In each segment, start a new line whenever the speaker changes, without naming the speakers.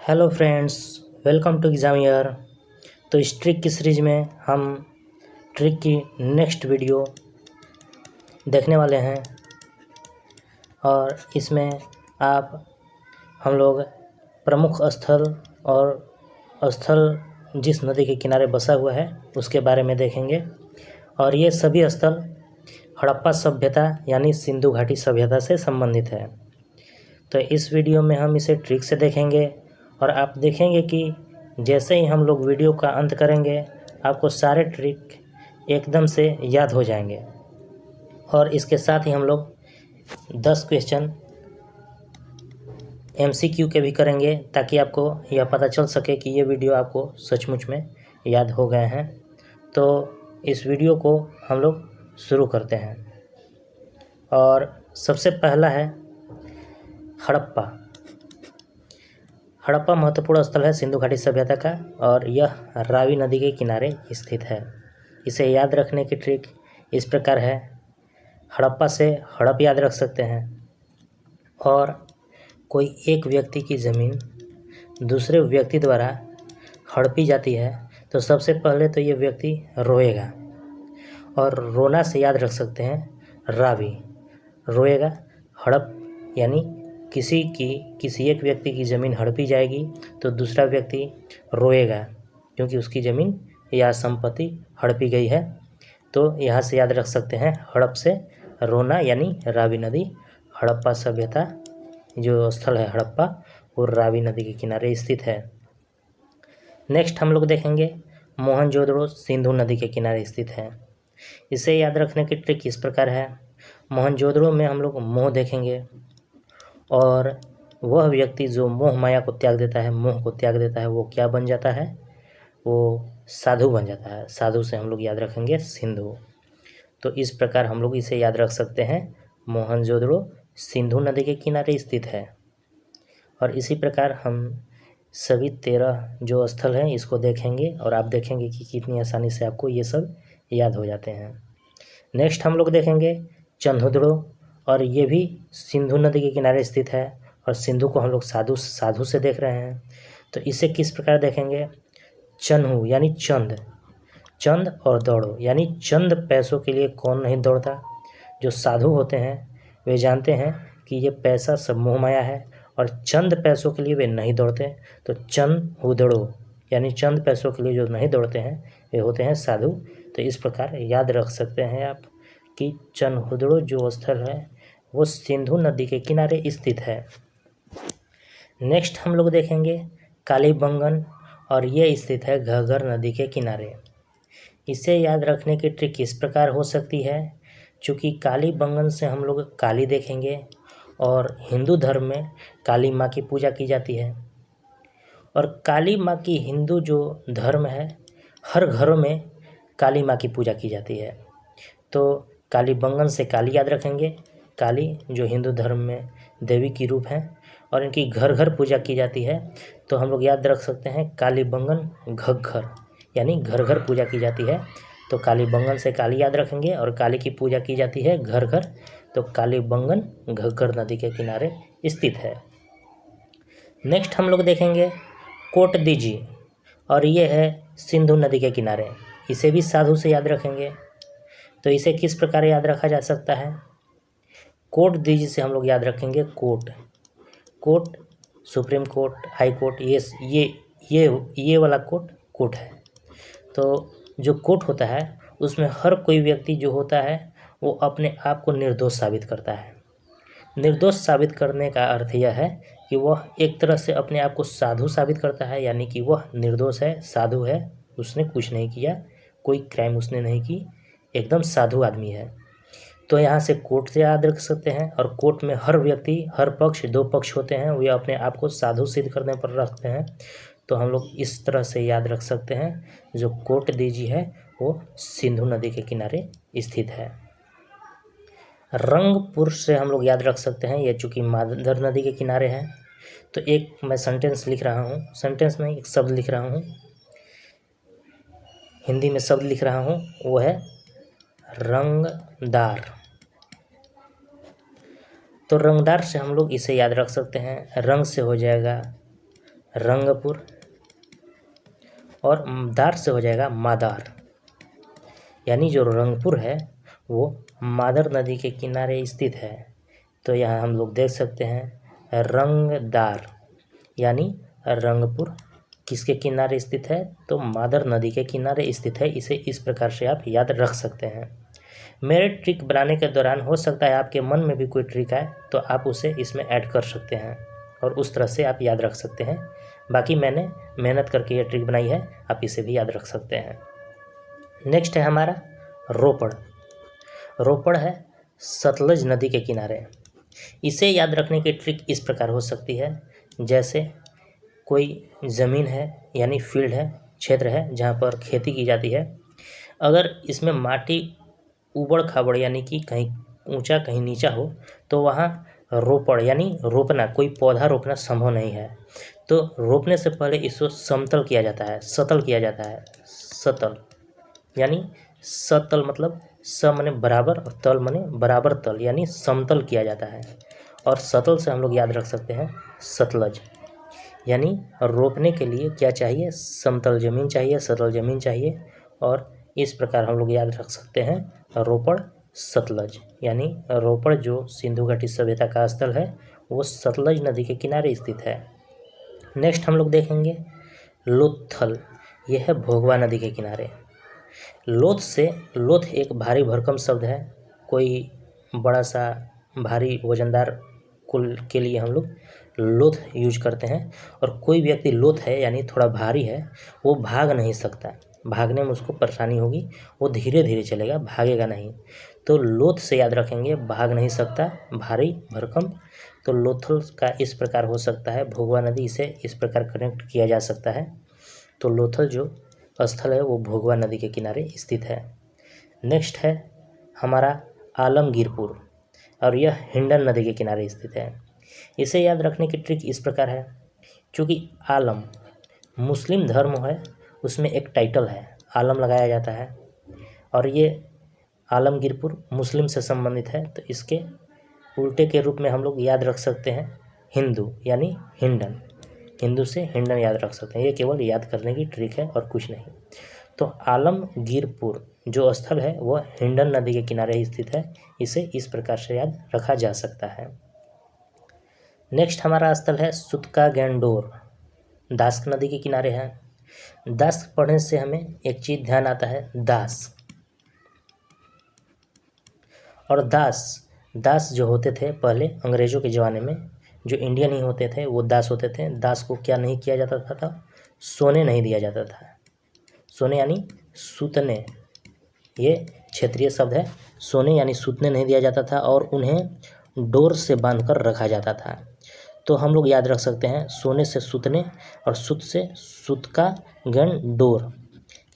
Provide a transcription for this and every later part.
Hello friends, welcome to exam year. तो इस trick की सीरीज़ में हम ट्रिक की नेक्स्ट वीडियो देखने वाले हैं और इसमें हम लोग प्रमुख स्थल और स्थल जिस नदी के किनारे बसा हुआ है उसके बारे में देखेंगे। और ये सभी स्थल हड़प्पा सभ्यता यानी सिंधु घाटी सभ्यता से संबंधित है। तो इस वीडियो में हम इसे ट्रिक से देखेंगे और आप देखेंगे कि जैसे ही हम लोग वीडियो का अंत करेंगे आपको सारे ट्रिक एकदम से याद हो जाएंगे। और इसके साथ ही हम लोग 10 क्वेश्चन MCQ के भी करेंगे ताकि आपको यह पता चल सके कि ये वीडियो आपको सचमुच में याद हो गए हैं। तो इस वीडियो को हम लोग शुरू करते हैं और सबसे पहला है हड़प्पा। हड़प्पा महत्वपूर्ण स्थल है सिंधु घाटी सभ्यता का और यह रावी नदी के किनारे स्थित है। इसे याद रखने की ट्रिक इस प्रकार है। हड़प्पा से हड़प याद रख सकते हैं और कोई एक व्यक्ति की ज़मीन दूसरे व्यक्ति द्वारा हड़पी जाती है तो सबसे पहले तो ये व्यक्ति रोएगा और रोना से याद रख सकते हैं रावी। रोएगा, हड़प यानी किसी एक व्यक्ति की ज़मीन हड़पी जाएगी तो दूसरा व्यक्ति रोएगा क्योंकि उसकी ज़मीन या संपत्ति हड़पी गई है। तो यहाँ से याद रख सकते हैं हड़प से रोना यानी रावी नदी। हड़प्पा सभ्यता जो स्थल है हड़प्पा वो रावी नदी के किनारे स्थित है। नेक्स्ट हम लोग देखेंगे मोहनजोदड़ो सिंधु नदी के किनारे स्थित है। इसे याद रखने की ट्रिक इस प्रकार है। मोहनजोदड़ो में हम लोग मोह देखेंगे और वह व्यक्ति जो मोह माया को त्याग देता है, मोह को त्याग देता है, वो क्या बन जाता है? वो साधु बन जाता है। साधु से हम लोग याद रखेंगे सिंधु। तो इस प्रकार हम लोग इसे याद रख सकते हैं। मोहनजोदड़ो सिंधु नदी के किनारे स्थित है। और इसी प्रकार हम सभी 13 जो स्थल हैं इसको देखेंगे और आप देखेंगे कि कितनी आसानी से आपको ये सब याद हो जाते हैं। नेक्स्ट हम लोग देखेंगे चंदहुदड़ो और ये भी सिंधु नदी के किनारे स्थित है और सिंधु को हम लोग साधु से देख रहे हैं। तो इसे किस प्रकार देखेंगे? चन्हु यानी चंद और दौड़ो यानी चंद पैसों के लिए कौन नहीं दौड़ता? जो साधु होते हैं वे जानते हैं कि ये पैसा सब मोह माया है और चंद पैसों के लिए वे नहीं दौड़ते। तो चंदहुदड़ो यानी चंद पैसों के लिए जो नहीं दौड़ते हैं वे होते हैं साधु। तो इस प्रकार याद रख सकते हैं आप कि चंदहुदड़ो जो स्थल है वो सिंधु नदी के किनारे स्थित है। नेक्स्ट हम लोग देखेंगे कालीबंगन और ये स्थित है घग्गर नदी के किनारे। इसे याद रखने की ट्रिक इस प्रकार हो सकती है। चूँकि कालीबंगन से हम लोग काली देखेंगे और हिंदू धर्म में काली माँ की पूजा की जाती है और काली माँ की हिंदू जो धर्म है हर घरों में काली माँ की पूजा की जाती है। तो कालीबंगन से काली याद रखेंगे। काली जो हिंदू धर्म में देवी की रूप है और इनकी घर घर पूजा की जाती है। तो हम लोग याद रख सकते हैं कालीबंगन घग्गर यानी घर घर पूजा की जाती है। तो कालीबंगन से काली याद रखेंगे और काली की पूजा की जाती है घर घर। तो कालीबंगन घग्गर नदी के किनारे स्थित है। नेक्स्ट हम लोग देखेंगे कोटदीजी और ये है सिंधु नदी के किनारे। इसे भी साधु से याद रखेंगे। तो इसे किस प्रकार याद रखा जा सकता है? कोटदीजी से हम लोग याद रखेंगे court supreme court, high court, ये वाला कोर्ट है। तो जो कोर्ट होता है उसमें हर कोई व्यक्ति जो होता है वो अपने आप को निर्दोष साबित करता है। निर्दोष साबित करने का अर्थ यह है कि वह एक तरह से अपने आप को साधु साबित करता है यानी कि वह निर्दोष है, साधु है, उसने कुछ नहीं किया, कोई क्राइम उसने नहीं की, एकदम साधु आदमी है। तो यहाँ से कोर्ट से याद रख सकते हैं और कोर्ट में हर व्यक्ति, हर पक्ष, 2 पक्ष होते हैं, वे अपने आप को साधु सिद्ध करने पर रखते हैं। तो हम लोग इस तरह से याद रख सकते हैं। जो कोटदीजी है वो सिंधु नदी के किनारे स्थित है। रंगपुर से हम लोग याद रख सकते हैं, ये चूँकि मादर नदी के किनारे है। तो एक मैं सेंटेंस लिख रहा हूँ, सेंटेंस में एक शब्द लिख रहा हूँ, हिंदी में शब्द लिख रहा हूँ, वो है रंगदार। तो रंगदार से हम लोग इसे याद रख सकते हैं। रंग से हो जाएगा रंगपुर, और दार से हो जाएगा मादार, यानी जो रंगपुर है वो मादर नदी के किनारे स्थित है। तो यहाँ हम लोग देख सकते हैं रंगदार, यानी रंगपुर किसके किनारे स्थित है, तो मादर नदी के किनारे स्थित है। इसे इस प्रकार से आप याद रख सकते हैं। मेरे ट्रिक बनाने के दौरान हो सकता है आपके मन में भी कोई ट्रिक आए तो आप उसे इसमें ऐड कर सकते हैं और उस तरह से आप याद रख सकते हैं। बाकी मैंने मेहनत करके ये ट्रिक बनाई है, आप इसे भी याद रख सकते हैं। नेक्स्ट है हमारा रोपड़। रोपड़ है सतलज नदी के किनारे। इसे याद रखने की ट्रिक इस प्रकार हो सकती है, जैसे कोई ज़मीन है यानी फील्ड है, क्षेत्र है जहाँ पर खेती की जाती है। अगर इसमें माटी ऊबड़ खाबड़ यानी कि कहीं ऊंचा कहीं नीचा हो तो वहाँ रोपड़ यानी रोपना, कोई पौधा रोपना संभव नहीं है। तो रोपने से पहले इसको समतल किया जाता है, सतल किया जाता है। सतल यानी सतल मतलब स मने बराबर और तल मने बराबर तल, यानी समतल किया जाता है। और सतल से हम लोग याद रख सकते हैं सतलज, यानी रोपने के लिए क्या चाहिए, समतल ज़मीन चाहिए, सतल ज़मीन चाहिए। और इस प्रकार हम लोग याद रख सकते हैं रोपड़ सतलज, यानी रोपड़ जो सिंधु घाटी सभ्यता का स्थल है वो सतलज नदी के किनारे स्थित है। नेक्स्ट हम लोग देखेंगे लोथल। यह है भोगवा नदी के किनारे। लोथ एक भारी भरकम शब्द है। कोई बड़ा सा भारी वजनदार कुल के लिए हम लोग लोथ यूज करते हैं। और कोई व्यक्ति लोथ है यानी थोड़ा भारी है, वो भाग नहीं सकता, भागने में उसको परेशानी होगी, वो धीरे धीरे चलेगा, भागेगा नहीं। तो लोथ से याद रखेंगे भाग नहीं सकता, भारी भरकम। तो लोथल का इस प्रकार हो सकता है भोगवा नदी, इसे इस प्रकार कनेक्ट किया जा सकता है। तो लोथल जो स्थल है वो भोगवा नदी के किनारे स्थित है। नेक्स्ट है हमारा आलमगीरपुर, और यह हिंडन नदी के किनारे स्थित है। इसे याद रखने की ट्रिक इस प्रकार है, क्योंकि आलम मुस्लिम धर्म है, उसमें एक टाइटल है, आलम लगाया जाता है, और ये आलमगीरपुर मुस्लिम से संबंधित है। तो इसके उल्टे के रूप में हम लोग याद रख सकते हैं हिंदू, यानी हिंडन, हिंदू से हिंडन याद रख सकते हैं। ये केवल याद करने की ट्रिक है और कुछ नहीं। तो आलमगीरपुर जो स्थल है वह हिंडन नदी के किनारे स्थित है। इसे इस प्रकार से याद रखा जा सकता है। नेक्स्ट हमारा स्थल है सुतका गैंडोर, दास्क नदी के किनारे है। दास्क पढ़ने से हमें एक चीज़ ध्यान आता है, दास। और दास जो होते थे पहले अंग्रेज़ों के ज़माने में, जो इंडियन ही होते थे वो दास होते थे। दास को क्या नहीं किया जाता था, सोने नहीं दिया जाता था। सोने यानी सूतने, ये क्षेत्रीय शब्द है। सोने यानी सूतने नहीं दिया जाता था और उन्हें डोर से बांधकर रखा जाता था। तो हम लोग याद रख सकते हैं सोने से सूतने और सूत से सूत का गन डोर,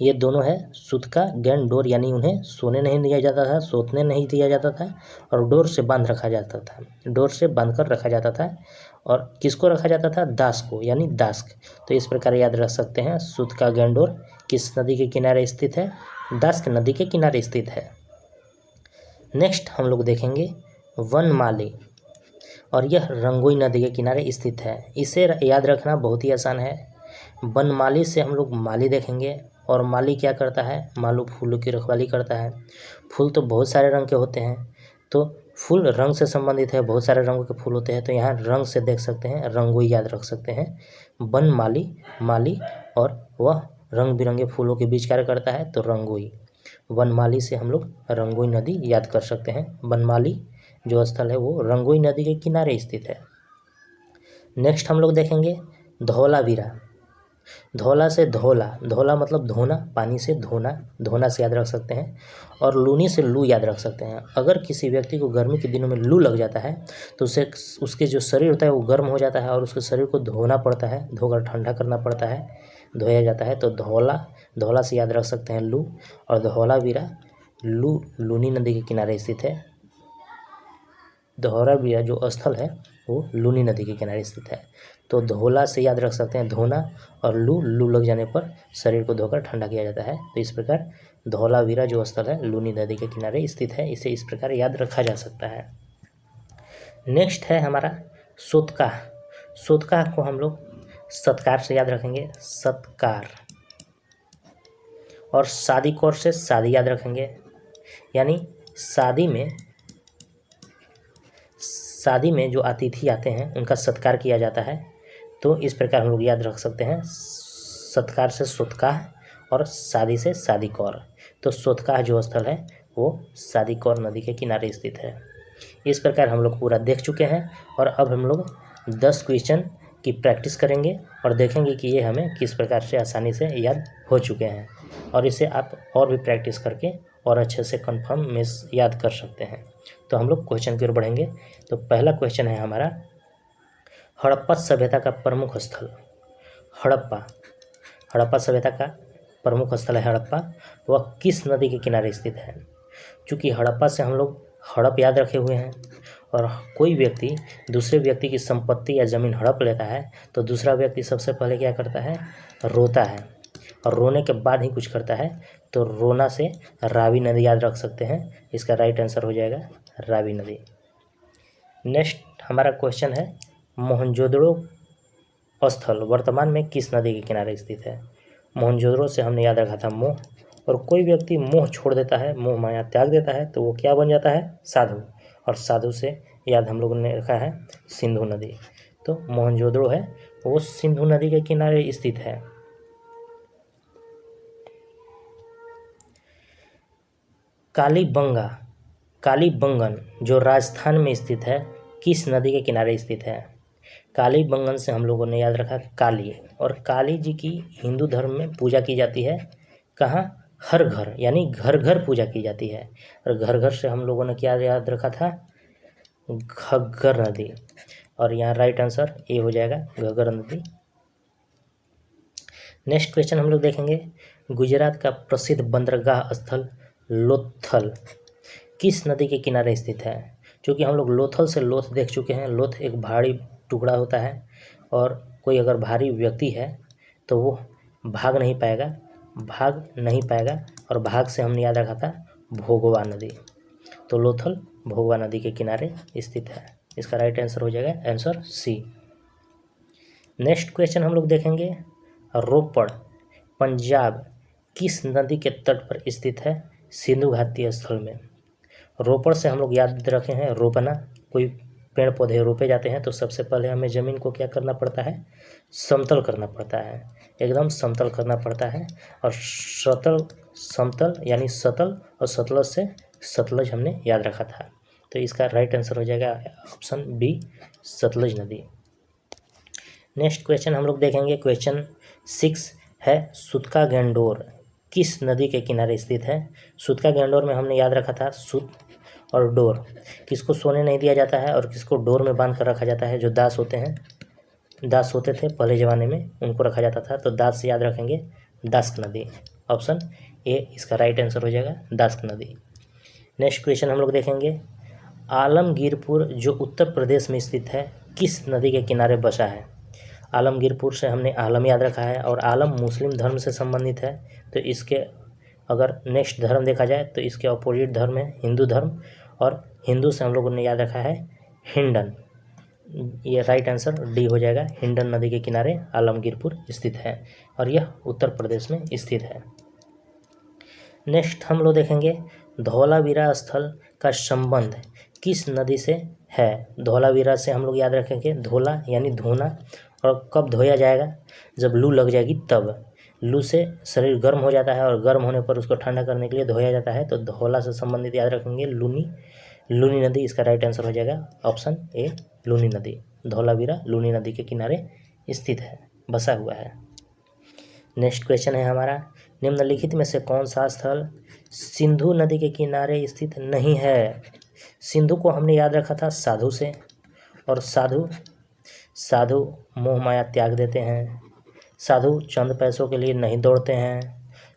ये दोनों है सूत का गन डोर, यानी उन्हें सोने नहीं दिया जाता था, सोतने नहीं दिया जाता था, और डोर से बांध रखा जाता था, डोर से बांध कर रखा जाता था। और किसको रखा जाता था, दास को, यानी दास्क। तो इस प्रकार याद रख सकते हैं सूत का गन डोर किस नदी के किनारे स्थित है, दास्क नदी के किनारे स्थित है। नेक्स्ट हम लोग देखेंगे वनमाली, और यह रंगोई नदी के किनारे स्थित है। इसे याद रखना बहुत ही आसान है। वनमाली से हम लोग माली देखेंगे, और माली क्या करता है, मालू फूलों की रखवाली करता है। फूल तो बहुत सारे रंग के होते हैं, तो फूल रंग से संबंधित है, बहुत सारे रंगों के फूल होते हैं। तो यहाँ रंग से देख सकते हैं, रंगोई याद रख सकते हैं। वनमाली माली, और वह रंग बिरंगे फूलों के बीच कार्य करता है, तो रंगोई। वनमाली से हम लोग रंगोई नदी याद कर सकते हैं। वनमाली जो स्थल है वो रंगोई नदी के किनारे स्थित है। नेक्स्ट हम लोग देखेंगे धौलावीरा। धौला से धोला, धोला मतलब धोना, पानी से धोना, धोना से याद रख सकते हैं। और लूनी से लू याद रख सकते हैं। अगर किसी व्यक्ति को गर्मी के दिनों में लू लग जाता है तो उसे उसके जो शरीर होता है वो गर्म हो जाता है और उसके शरीर को धोना पड़ता है, धोकर ठंडा करना पड़ता है, धोया जाता है। तो धौला से याद रख सकते हैं लू। और धौलावीरा लूनी नदी के किनारे स्थित है। धौलावीरा जो स्थल है वो लूनी नदी के किनारे स्थित है। तो धौला से याद रख सकते हैं धोना, और लू लग जाने पर शरीर को धोकर ठंडा किया जाता है। तो इस प्रकार धौलावीरा जो स्थल है लूनी नदी के किनारे स्थित है, इसे इस प्रकार याद रखा जा सकता है। नेक्स्ट है हमारा सोतका। सोतका को हम लोग सत्कार से याद रखेंगे सत्कार, और शादी कौर से शादी याद रखेंगे, यानी शादी में जो अतिथि आते हैं उनका सत्कार किया जाता है। तो इस प्रकार हम लोग याद रख सकते हैं, सत्कार से सोतकाह और शादी से शादी कौर। तो सोतकाह जो स्थल है वो शादी कौर नदी के किनारे स्थित है। इस प्रकार हम लोग पूरा देख चुके हैं और अब हम लोग 10 क्वेश्चन की प्रैक्टिस करेंगे और देखेंगे कि ये हमें किस प्रकार से आसानी से याद हो चुके हैं, और इसे आप और भी प्रैक्टिस करके और अच्छे से कंफर्म में याद कर सकते हैं। तो हम लोग क्वेश्चन की ओर बढ़ेंगे। तो पहला क्वेश्चन है हमारा, हड़प्पा सभ्यता का प्रमुख स्थल। हड़प्पा सभ्यता का प्रमुख स्थल है हड़प्पा, वह किस नदी के किनारे स्थित है। चूँकि हड़प्पा से हम लोग हड़प याद रखे हुए हैं, और कोई व्यक्ति दूसरे व्यक्ति की संपत्ति या ज़मीन हड़प लेता है तो दूसरा व्यक्ति सबसे पहले क्या करता है, रोता है, और रोने के बाद ही कुछ करता है। तो रोना से रावी नदी याद रख सकते हैं। इसका राइट आंसर हो जाएगा रावी नदी। नेक्स्ट हमारा क्वेश्चन है, मोहनजोदड़ो स्थल वर्तमान में किस नदी के किनारे स्थित है। मोहनजोदड़ो से हमने याद रखा था मोह, और कोई व्यक्ति मोह छोड़ देता है, मोह माया त्याग देता है, तो वो क्या बन जाता है, साधु, और साधु से याद हम लोगों ने रखा है सिंधु नदी। तो मोहनजोदड़ो है वो सिंधु नदी के किनारे स्थित है। कालीबंगन जो राजस्थान में स्थित है किस नदी के किनारे स्थित है। कालीबंगन से हम लोगों ने याद रखा काली, और काली जी की हिंदू धर्म में पूजा की जाती है कहाँ, हर घर, यानी घर घर पूजा की जाती है। और घर घर से हम लोगों ने क्या याद रखा था, घग्गर नदी, और यहाँ राइट आंसर ए हो जाएगा घग्गर नदी। नेक्स्ट क्वेश्चन हम लोग देखेंगे, गुजरात का प्रसिद्ध बंदरगाह स्थल लोथल किस नदी के किनारे स्थित है। क्योंकि हम लोग लोथल से लोथ देख चुके हैं, लोथ एक भारी टुकड़ा होता है, और कोई अगर भारी व्यक्ति है तो वो भाग नहीं पाएगा, और भाग से हमने याद रखा था भोगवा नदी। तो लोथल भोगवा नदी के किनारे स्थित है। इसका राइट आंसर हो जाएगा आंसर सी। नेक्स्ट क्वेश्चन हम लोग देखेंगे, रोपड़ पंजाब किस नदी के तट पर स्थित है सिंधु घाटी स्थल में। रोपड़ से हम लोग याद रखे हैं रोपना, कोई पेड़ पौधे रोपे जाते हैं तो सबसे पहले हमें ज़मीन को क्या करना पड़ता है, समतल करना पड़ता है, एकदम समतल करना पड़ता है। और समतल यानी सतल, और सतलज से सतलज हमने याद रखा था। तो इसका राइट आंसर हो जाएगा ऑप्शन बी सतलज नदी। नेक्स्ट क्वेश्चन हम लोग देखेंगे, क्वेश्चन 6 है, सुतका गैंडोर किस नदी के किनारे स्थित है। सुतका गैंडोर में हमने याद रखा था सुत और डोर, किसको सोने नहीं दिया जाता है और किसको डोर में बांध कर रखा जाता है। जो दास होते थे पहले ज़माने में, उनको रखा जाता था। तो दास से याद रखेंगे दास्क नदी, ऑप्शन ए इसका राइट आंसर हो जाएगा दास्क नदी। नेक्स्ट क्वेश्चन हम लोग देखेंगे, आलमगीरपुर जो उत्तर प्रदेश में स्थित है किस नदी के किनारे बसा है। आलमगीरपुर से हमने आलम याद रखा है, और आलम मुस्लिम धर्म से संबंधित है। तो इसके अगर नेक्स्ट धर्म देखा जाए तो इसके अपोजिट धर्म है हिंदू धर्म, और हिंदू से हम लोगों ने याद रखा है हिंडन। ये राइट आंसर डी हो जाएगा, हिंडन नदी के किनारे आलमगीरपुर स्थित है, और यह उत्तर प्रदेश में स्थित है। नेक्स्ट हम लोग देखेंगे, धौलावीरा स्थल का संबंध किस नदी से है। धौलावीरा से हम लोग याद रखेंगे धोला यानी धोना, और कब धोया जाएगा, जब लू लग जाएगी तब। लू से शरीर गर्म हो जाता है, और गर्म होने पर उसको ठंडा करने के लिए धोया जाता है। तो धौला से संबंधित याद रखेंगे लूनी नदी। इसका राइट आंसर हो जाएगा ऑप्शन ए लूनी नदी। धौलावीरा लूनी नदी के किनारे स्थित है, बसा हुआ है। नेक्स्ट क्वेश्चन है हमारा, निम्नलिखित में से कौन सा स्थल सिंधु नदी के किनारे स्थित नहीं है। सिंधु को हमने याद रखा था साधु से, और साधु मोह माया त्याग देते हैं, साधु चंद पैसों के लिए नहीं दौड़ते हैं,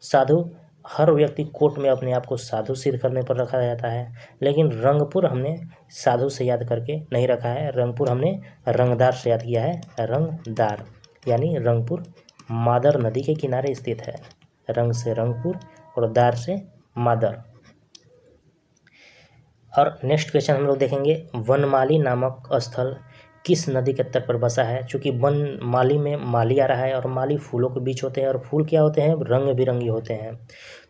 साधु हर व्यक्ति कोर्ट में अपने आप को साधु सिद्ध करने पर रखा जाता है। लेकिन रंगपुर हमने साधु से याद करके नहीं रखा है, रंगपुर हमने रंगदार से याद किया है, रंगदार यानी रंगपुर मादर नदी के किनारे स्थित है। रंग से रंगपुर और दार से मादर। और नेक्स्ट क्वेश्चन हम लोग देखेंगे, वनमाली नामक स्थल किस नदी के तट पर बसा है। चूँकि वन माली में माली आ रहा है और माली फूलों के बीच होते हैं और फूल क्या होते हैं, रंग बिरंगी होते हैं,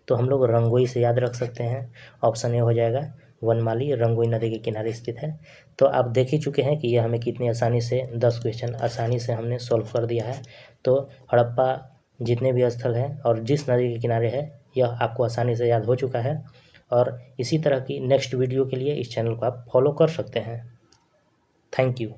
तो हम लोग रंगोई से याद रख सकते हैं। ऑप्शन ए हो जाएगा, वनमाली रंगोई नदी के किनारे स्थित है। तो आप देख ही चुके हैं कि यह हमें कितनी आसानी से 10 क्वेश्चन आसानी से हमने सॉल्व कर दिया है। तो हड़प्पा जितने भी स्थल हैं और जिस नदी के किनारे है, यह आपको आसानी से याद हो चुका है। और इसी तरह की नेक्स्ट वीडियो के लिए इस चैनल को आप फॉलो कर सकते हैं। Thank you.